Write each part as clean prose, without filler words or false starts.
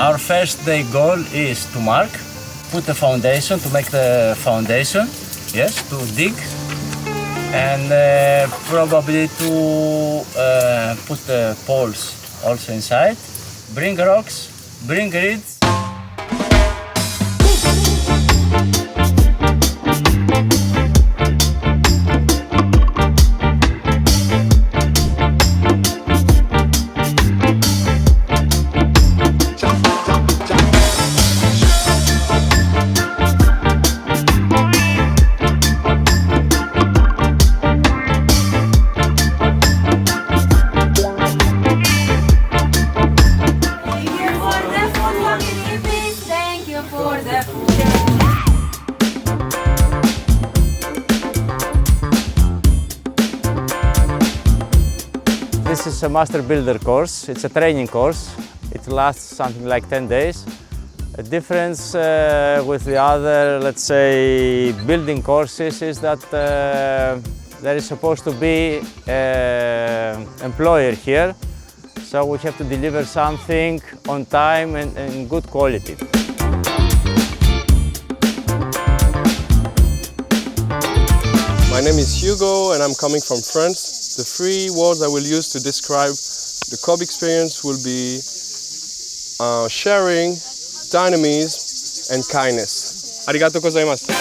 Our first day goal is to mark, put the foundation, to make the foundation, yes, to dig, and probably to put the poles also inside, bring rocks, bring reeds. This is a master builder course. It's a training course. It lasts something like 10 days. A difference with the other, let's say, building courses is that there is supposed to be an employer here. So we have to deliver something on time and in good quality. My name is Hugo and I'm coming from France. The three words I will use to describe the COB experience will be sharing, dynamism, and kindness. Arigatou gozaimasu.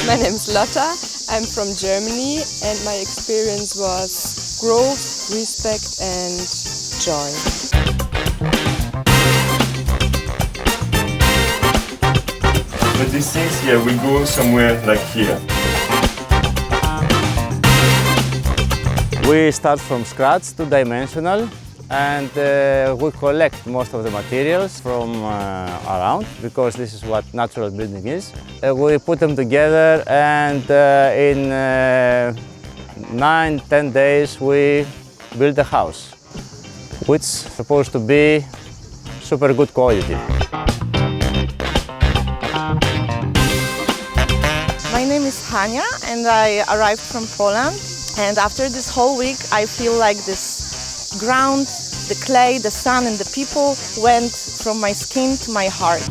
My name is Lotta. I'm from Germany and my experience was growth, respect and joy. But these things here, we go somewhere like here. We start from scratch, two-dimensional, and we collect most of the materials from around, because this is what natural building is. We put them together and in 9-10 days we build a house, which is supposed to be super good quality. My name is Hania and I arrived from Poland, and after this whole week I feel like this ground, the clay, the sun and the people went from my skin to my heart.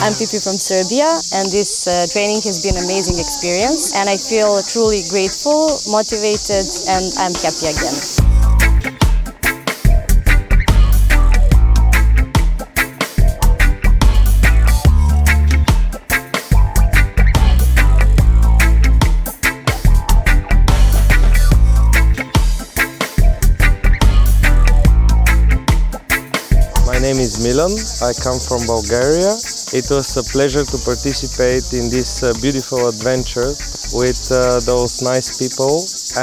I'm Pipi from Serbia, and this training has been an amazing experience, and I feel truly grateful, motivated, and I'm happy again. My name is Milan. I come from Bulgaria. It was a pleasure to participate in this beautiful adventure with those nice people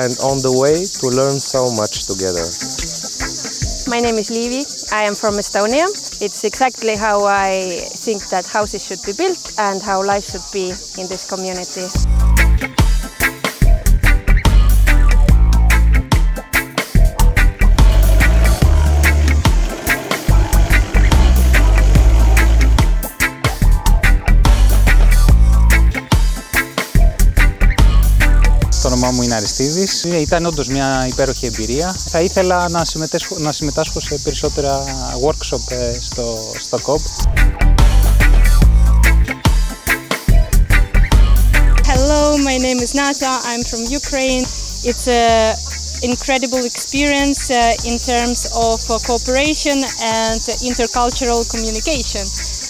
and on the way to learn so much together. My name is Liivi. I am from Estonia. It's exactly how I think that houses should be built and how life should be in this community. Το όνομά μου είναι Αριστίδης. Ήταν όντως μια υπέροχη εμπειρία. Θα ήθελα να συμμετάσχω σε περισσότερα workshop στο COB. Hello, my name is Nata. I'm from Ukraine. It's an incredible experience in terms of cooperation and intercultural communication.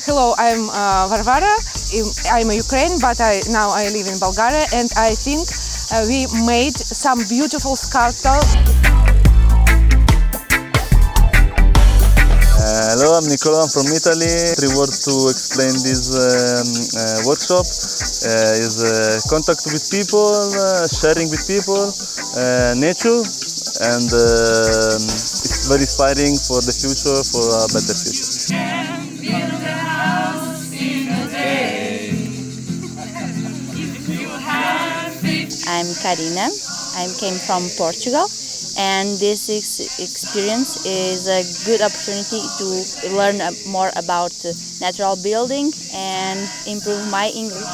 Hello, I'm Varvara. I'm a Ukrainian, but now I live in Bulgaria, and I think we made some beautiful sculptures. Hello, I'm Nicola. I'm from Italy. 3 words to explain this workshop is contact with people, sharing with people, nature, and it's very inspiring for the future, for a better future. I'm Karina. I came from Portugal, and this experience is a good opportunity to learn more about natural building and improve my English.